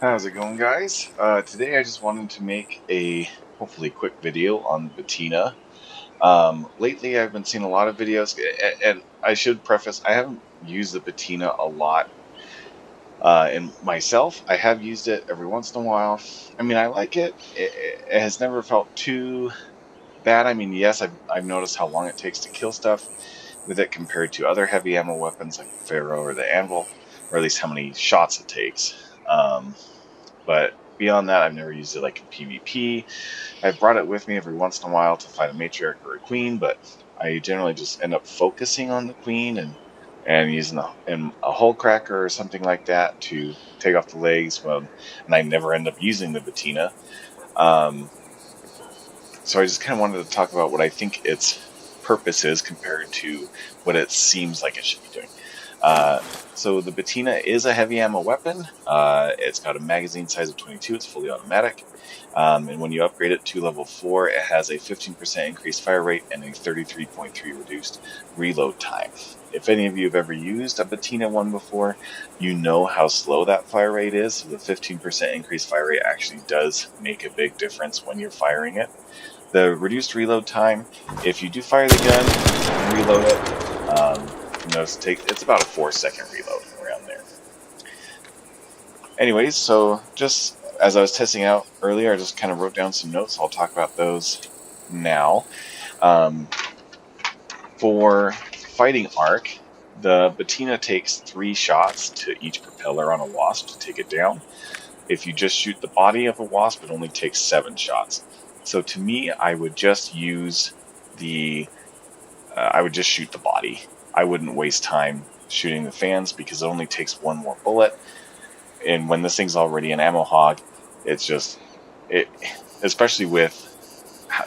How's it going, guys? Today I just wanted to make a hopefully quick video on Bettina. Lately I've been seeing a lot of videos, and I should preface, I haven't used the Bettina a lot in myself. I have used it every once in a while. I mean, I like it. It has never felt too bad. I mean, yes, I've noticed how long it takes to kill stuff with it compared to other heavy ammo weapons like the Pharaoh or the Anvil, or at least how many shots it takes. But beyond that, I've never used it like in PvP. I've brought it with me every once in a while to fight a matriarch or a queen, but I generally just end up focusing on the queen and using a hull cracker or something like that to take off the legs. And I never end up using the Bettina. Um, so I just kind of wanted to talk about what I think its purpose is compared to what it seems like it should be doing. Uh, so the Bettina is a heavy ammo weapon. It's got a magazine size of 22. It's fully automatic. And when you upgrade it to level 4, it has a 15% increased fire rate and a 33.3 reduced reload time. If any of you have ever used a Bettina one before, you know how slow that fire rate is. So the 15% increased fire rate actually does make a big difference when you're firing it. The reduced reload time, if you do fire the gun and reload it, notice it's about a 4-second reload around there. Anyways, so just as I was testing out earlier, I just kind of wrote down some notes. I'll talk about those now. Um, for fighting arc, the Bettina takes 3 shots to each propeller on a wasp to take it down. If you just shoot the body of a wasp, it only takes 7 shots. So to me, I would just use I would just shoot the body. I wouldn't waste time shooting the fans because it only takes 1 more bullet. And when this thing's already an ammo hog, it's just it, especially with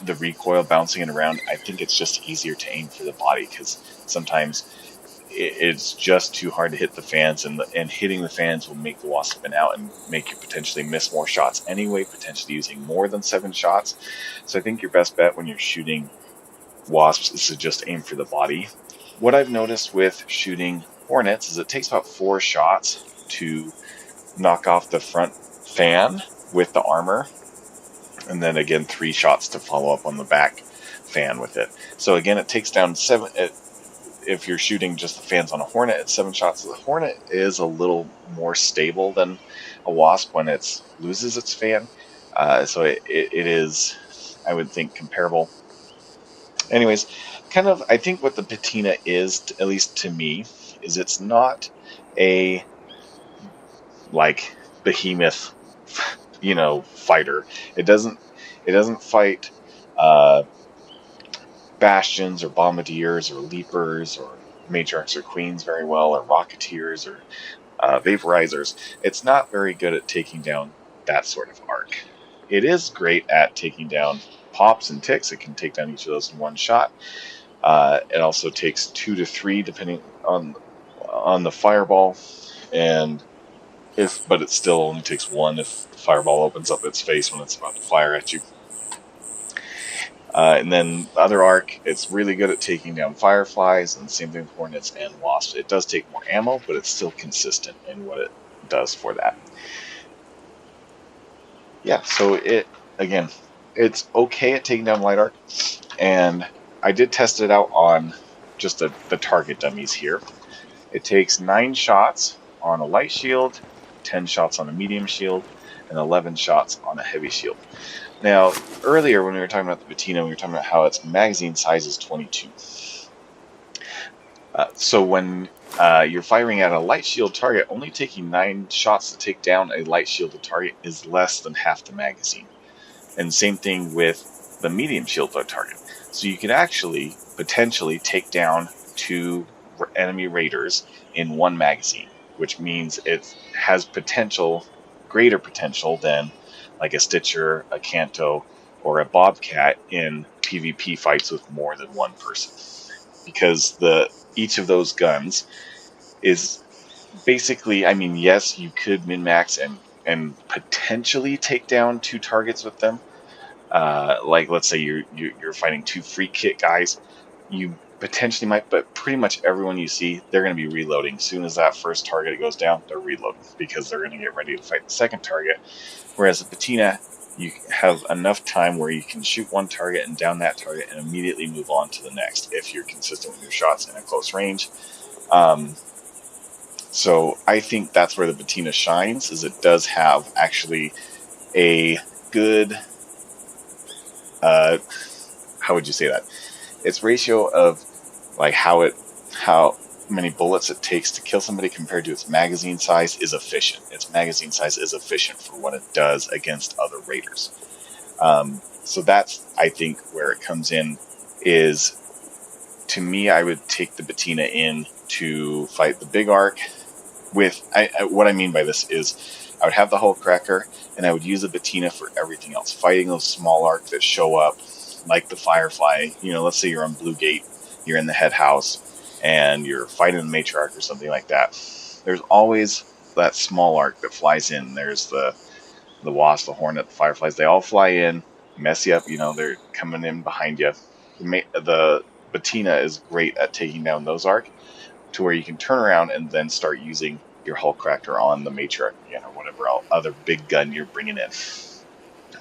the recoil bouncing it around. I think it's just easier to aim for the body because sometimes it's just too hard to hit the fans, and hitting the fans will make the wasp spin out and make you potentially miss more shots anyway, potentially using more than 7 shots. So I think your best bet when you're shooting wasps is to just aim for the body. What I've noticed with shooting hornets is it takes about 4 shots to knock off the front fan with the armor, and then again 3 shots to follow up on the back fan with it. So again, it takes down 7. If you're shooting just the fans on a hornet, it's 7 shots. The hornet is a little more stable than a wasp when it loses its fan. So it is, I would think, comparable. Anyways, kind of, I think what the Bettina is, at least to me, is it's not a like behemoth, fighter. It doesn't fight uh, bastions or bombardiers or leapers or matriarchs or queens very well, or rocketeers or vaporizers. It's not very good at taking down that sort of arc. It is great at taking down pops and ticks. It can take down each of those in 1 shot. It also takes 2 to 3 depending on the fireball, but it still only takes 1 if the fireball opens up its face when it's about to fire at you. And then the other arc, it's really good at taking down fireflies, and same thing with hornets and wasps. It does take more ammo, but it's still consistent in what it does for that. Yeah, so it's okay at taking down light arc, and I did test it out on just the target dummies here. It takes 9 shots on a light shield, 10 shots on a medium shield, and 11 shots on a heavy shield. Now, earlier when we were talking about the Bettina, we were talking about how its magazine size is 22. So when you're firing at a light shield target, only taking 9 shots to take down a light shielded target is less than half the magazine. And same thing with the medium shielded target. So you could actually potentially take down 2 enemy raiders in 1 magazine, which means it has greater potential than like a Stitcher, a Kanto, or a Bobcat in PvP fights with more than 1 person. Because each of those guns is basically, I mean, yes, you could min-max and potentially take down 2 targets with them. Like, let's say you're fighting 2 free kit guys. You potentially might, but pretty much everyone you see, they're going to be reloading. As soon as that first target goes down, they're reloading because they're going to get ready to fight the second target. Whereas a Bettina, you have enough time where you can shoot one target and down that target and immediately move on to the next if you're consistent with your shots in a close range. So I think that's where the Bettina shines, is it does have actually a good, how would you say that? Its ratio of like how many bullets it takes to kill somebody compared to its magazine size is efficient. Its magazine size is efficient for what it does against other raiders. So that's, I think, where it comes in is, to me, I would take the Bettina in to fight the big arc with, what I mean by this is I would have the Hull Cracker and I would use the Bettina for everything else, fighting those small arc that show up like the Firefly. Let's say you're on Blue Gate, you're in the head house and you're fighting the matriarch or something like that. There's always that small arc that flies in. There's the wasp, the hornet, the fireflies. They all fly in, mess you up. They're coming in behind you. The Bettina is great at taking down those arc to where you can turn around and then start using your Hull Cracker on the matriarch again, or whatever other big gun you're bringing in.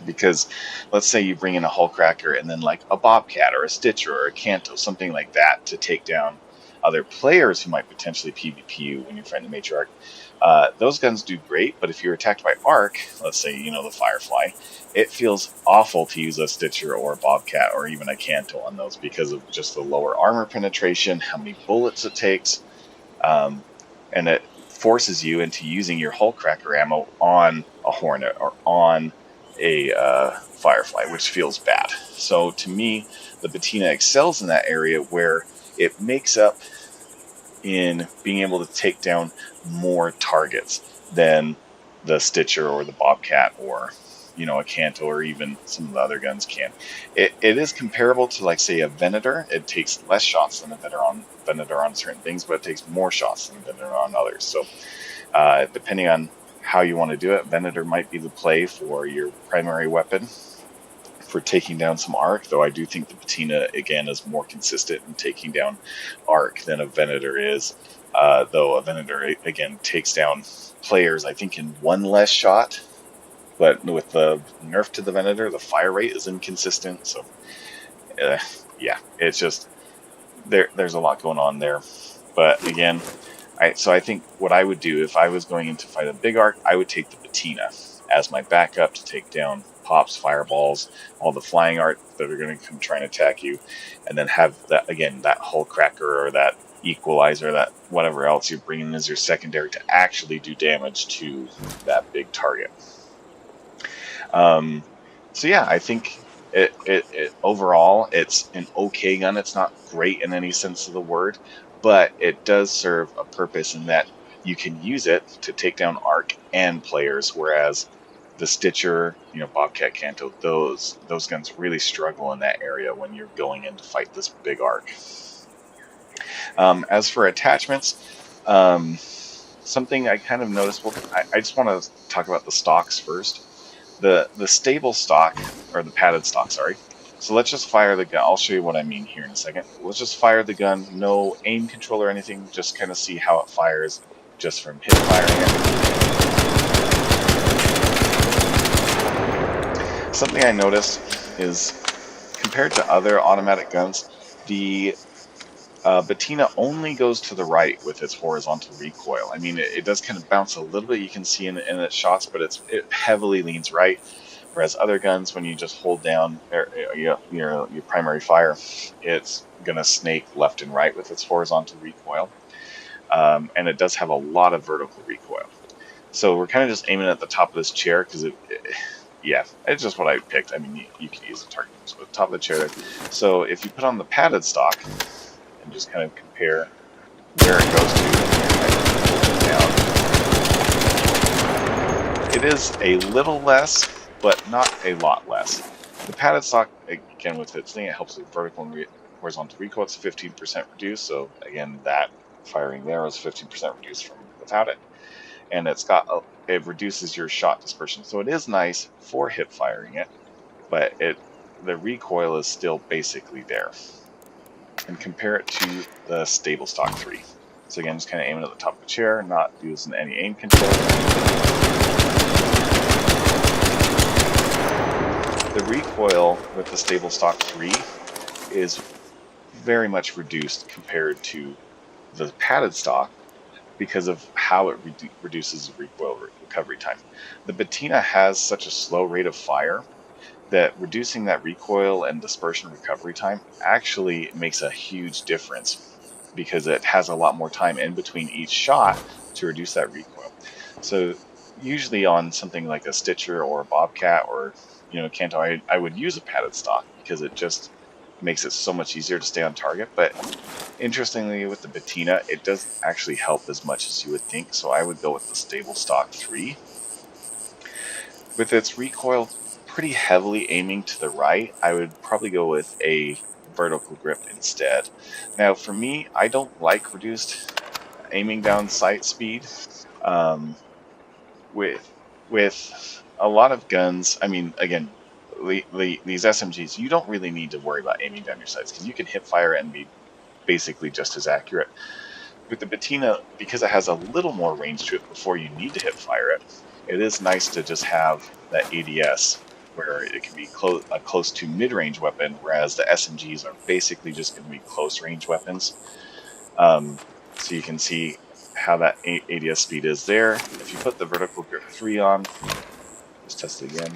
Because let's say you bring in a Hull Cracker and then like a Bobcat or a Stitcher or a Canto, something like that, to take down other players who might potentially PvP you when you're fighting the matriarch. Those guns do great, but if you're attacked by arc, let's say the Firefly, it feels awful to use a Stitcher or a Bobcat or even a Canto on those because of just the lower armor penetration, how many bullets it takes, and it forces you into using your Hull Cracker ammo on a Hornet or on a Firefly, which feels bad. So to me, the Bettina excels in that area where it makes up in being able to take down more targets than the Stitcher or the Bobcat or a Canto or even some of the other guns can. It is comparable to, like, say, a Venator. It takes less shots than a Venator on certain things, but it takes more shots than a Venator on others. So depending on how you want to do it, Venator might be the play for your primary weapon for taking down some arc, though I do think the Bettina, again, is more consistent in taking down arc than a Venator is, though a Venator, again, takes down players, I think, in one less shot, but with the nerf to the Venator, the fire rate is inconsistent, so yeah, it's just, there's a lot going on there, but again, I think what I would do if I was going in to fight a big arc, I would take the Bettina as my backup to take down pops, fireballs, all the flying arc that are going to come try and attack you, and then have that, again, that Hull Cracker or that equalizer, that whatever else you're bringing as your secondary to actually do damage to that big target. So yeah, I think it overall, it's an okay gun. It's not great in any sense of the word, but it does serve a purpose in that you can use it to take down arc and players, whereas the Stitcher, Bobcat, Canto, those guns really struggle in that area when you're going in to fight this big arc. As for attachments, something I kind of noticed, I just want to talk about the stocks first. The stable stock, or the padded stock, sorry. So let's just fire the gun. I'll show you what I mean here in a second. Let's just fire the gun, no aim control or anything, just kind of see how it fires just from hip firing it. Something I noticed is, compared to other automatic guns, the Bettina only goes to the right with its horizontal recoil. I mean, it does kind of bounce a little bit, you can see in its shots, but it heavily leans right. Whereas other guns, when you just hold down your primary fire, it's going to snake left and right with its horizontal recoil. And it does have a lot of vertical recoil. So we're kind of just aiming at the top of this chair because yeah, it's just what I picked. I mean, you can use the target with the top of the chair there. So if you put on the padded stock and just kind of compare where it goes to, it is a little less, but not a lot less. The padded stock, again, with its thing, it helps with vertical and horizontal recoil. It's 15% reduced, so again, that firing there was 15% reduced from without it. And it reduces your shot dispersion, so it is nice for hip firing it, but the recoil is still basically there. and compare it to the stable stock 3. So again, just kind of aiming at the top of the chair, not using any aim control. The recoil with the stable stock 3 is very much reduced compared to the padded stock because of how it reduces the recoil recovery time. The Bettina has such a slow rate of fire that reducing that recoil and dispersion recovery time actually makes a huge difference because it has a lot more time in between each shot to reduce that recoil. So usually on something like a Stitcher or a Bobcat or Kanto, I would use a padded stock because it just makes it so much easier to stay on target. But interestingly, with the Bettina, it doesn't actually help as much as you would think. So I would go with the stable stock 3. With its recoil pretty heavily aiming to the right, I would probably go with a vertical grip instead. Now, for me, I don't like reduced aiming down sight speed. Um, with a lot of guns, I mean, again, these SMGs, you don't really need to worry about aiming down your sights because you can hip fire and be basically just as accurate. With the Bettina, because it has a little more range to it before you need to hip fire it, it is nice to just have that ADS where it can be a close to mid-range weapon, whereas the SMGs are basically just going to be close-range weapons. So you can see how that ADS speed is there. If you put the vertical grip 3 on, just test it again.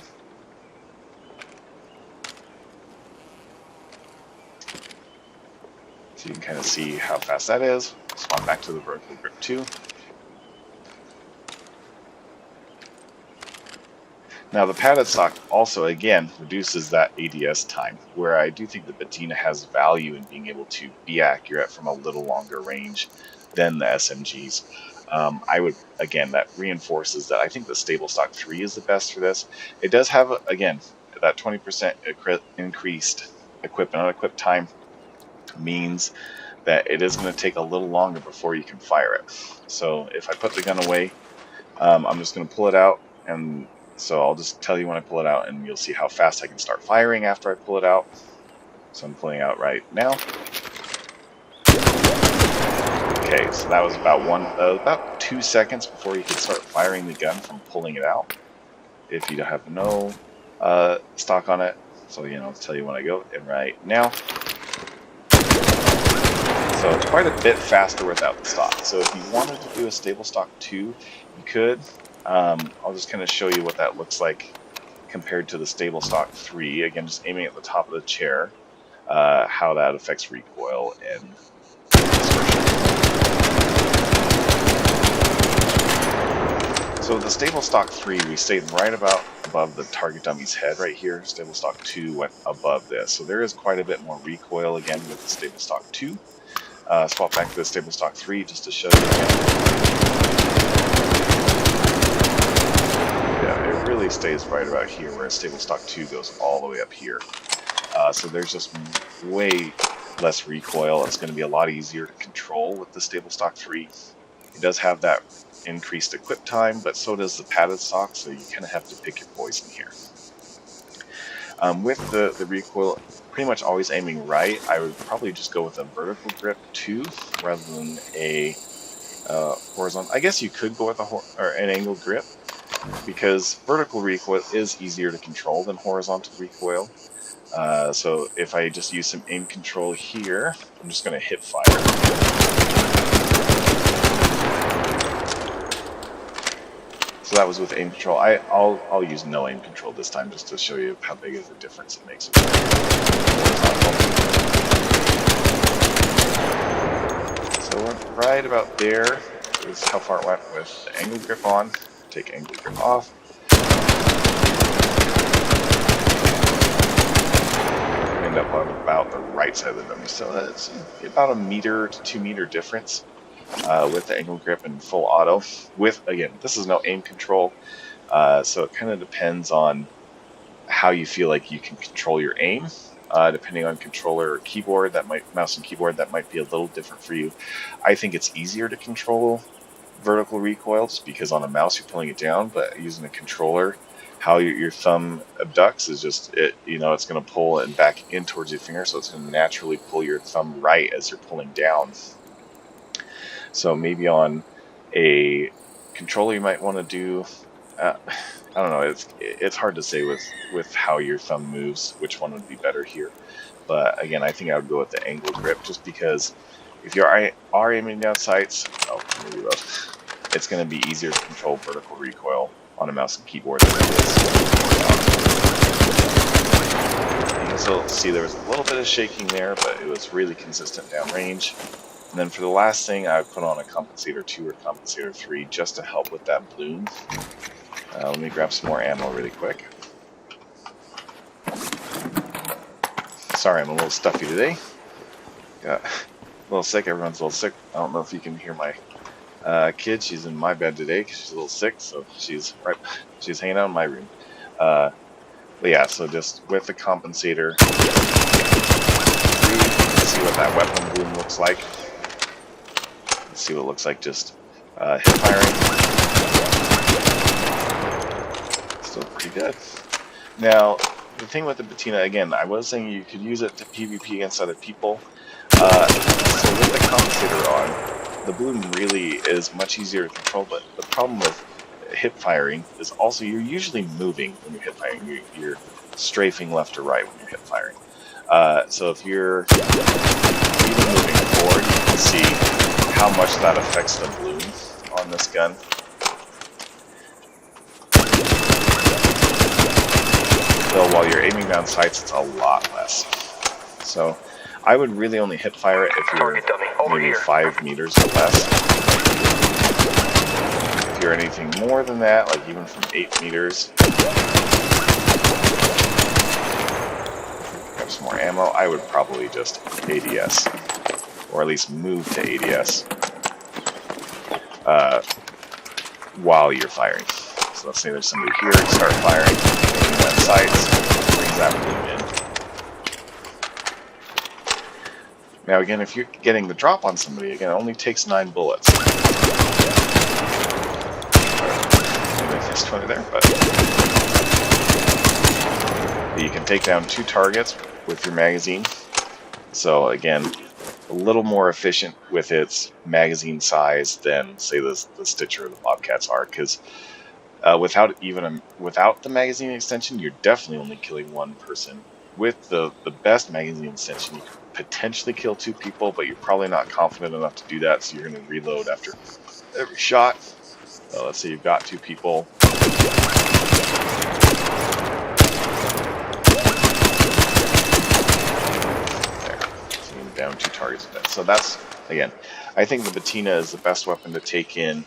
So you can kind of see how fast that is. Swap back to the vertical grip 2. Now the padded stock also, again, reduces that ADS time, where I do think the Bettina has value in being able to be accurate from a little longer range than the SMGs. I would, again, that reinforces that I think the stable stock 3 is the best for this. It does have, again, that 20% increased equip and unequip time means that it is going to take a little longer before you can fire it. So if I put the gun away, I'm just going to pull it out, and so I'll just tell you when I pull it out, and you'll see how fast I can start firing after I pull it out. So I'm pulling out right now. Okay, so that was about 2 seconds before you could start firing the gun from pulling it out. If you have no stock on it, so I'll tell you when I go, and right now. So it's quite a bit faster without the stock. So if you wanted to do a stable stock 2, you could. I'll just kind of show you what that looks like compared to the stable stock 3. Again, just aiming at the top of the chair, how that affects recoil and dispersion. So the stable stock 3, we stayed right about above the target dummy's head right here. Stable stock 2 went above this. So there is quite a bit more recoil again with the stable stock 2. Swap back to the stable stock 3 just to show you again. Yeah, it really stays right about here, whereas stable stock 2 goes all the way up here. So there's just way less recoil. It's going to be a lot easier to control with the stable stock 3. It does have that increased equip time, but so does the padded stock, so you kind of have to pick your poison here. With the recoil pretty much always aiming right, I would probably just go with a vertical grip 2 rather than a horizontal. I guess you could go with an angle grip, because vertical recoil is easier to control than horizontal recoil. So if I just use some aim control here, I'm just going to hip fire. So that was with aim control. I'll use no aim control this time just to show you how big of a difference it makes. So we're right about there is how far it went with the angle grip on. Take angle grip off. End up on about the right side of the dummy. So that's about a meter to 2 meter difference with the angle grip and full auto. With, again, this is no aim control, so it kind of depends on how you feel like you can control your aim. Depending on controller or keyboard, mouse and keyboard, that might be a little different for you. I think it's easier to control vertical recoil just because on a mouse you're pulling it down, but using a controller how your thumb abducts is just it's going to pull and back in towards your finger, so it's going to naturally pull your thumb right as you're pulling down. So maybe on a controller you might want to do. I don't know. It's hard to say with how your thumb moves, which one would be better here. But again, I think I would go with the angle grip, just because if you are aiming down sights, maybe both, it's going to be easier to control vertical recoil on a mouse and keyboard than it is. You can still see there was a little bit of shaking there, but it was really consistent downrange. And then for the last thing, I would put on a compensator 2 or compensator 3 just to help with that bloom. Let me grab some more ammo really quick. Sorry, I'm a little stuffy today. Got a little sick. Everyone's a little sick. I don't know if you can hear my kid. She's in my bed today because she's a little sick, so she's hanging out in my room. But yeah, so just with the compensator, see what that weapon bloom looks like. Let's see what it looks like just hip firing. Still pretty good. Now, the thing with the Bettina, again, I was saying you could use it to PvP against other people. So with the compensator on, the bloom really is much easier to control, but the problem with hip firing is also you're usually moving when you're hip firing. You're strafing left or right when you're hip firing. So if you're even moving forward, you can see how much that affects the bloom on this gun. So while you're aiming down sights, it's a lot less. So I would really only hip fire it if you're maybe 5 meters or less. If you're anything more than that, like even from 8 meters, grab some more ammo, I would probably just ADS, or at least move to ADS while you're firing. So let's say there's somebody here, start firing, aiming that sights, brings that bloom in. Now again, if you're getting the drop on somebody, again, it only takes 9 bullets. I missed one there, but you can take down 2 targets with your magazine. So again, a little more efficient with its magazine size than, say, the Stitcher or the Bobcats are, because without the magazine extension, you're definitely only killing 1 person. With the best magazine extension, you can potentially kill 2 people, but you're probably not confident enough to do that, so you're going to reload after every shot. So let's say you've got 2 people. There, so you're down 2 targets. So that's, again, I think the Bettina is the best weapon to take in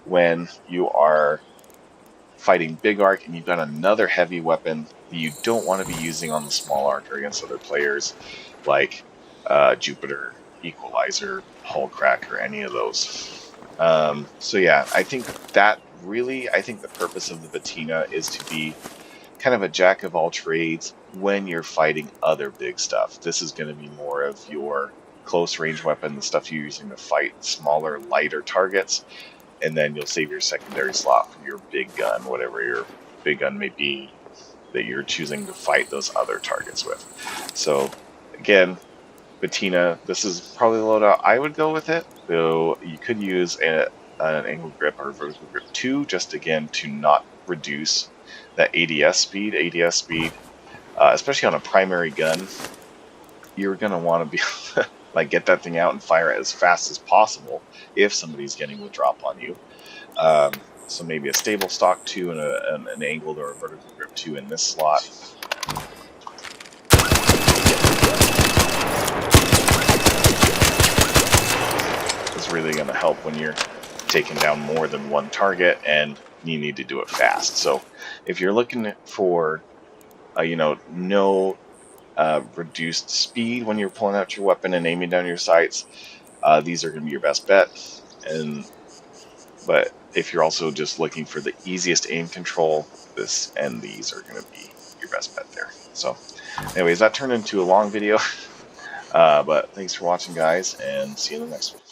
when you are fighting big arc and you've got another heavy weapon that you don't want to be using on the small arc or against other players like Jupiter, Equalizer, Hull Crack, or any of those. So yeah, I think the purpose of the Bettina is to be kind of a jack of all trades when you're fighting other big stuff. This is going to be more of your close range weapon, the stuff you're using to fight smaller, lighter targets. And then you'll save your secondary slot for your big gun, whatever your big gun may be that you're choosing to fight those other targets with. So again, Bettina, this is probably the loadout I would go with it, though you could use an angle grip or vertical grip 2, just again to not reduce that ADS speed. Especially on a primary gun, you're going to want to be like get that thing out and fire it as fast as possible if somebody's getting the drop on you. So maybe a stable stock 2 and an angled or a vertical grip 2 in this slot. It's really going to help when you're taking down more than 1 target and you need to do it fast. So if you're looking for no reduced speed when you're pulling out your weapon and aiming down your sights, these are going to be your best bet. But if you're also just looking for the easiest aim control, these are going to be your best bet there. So anyways, that turned into a long video, but thanks for watching, guys, and see you in the next one.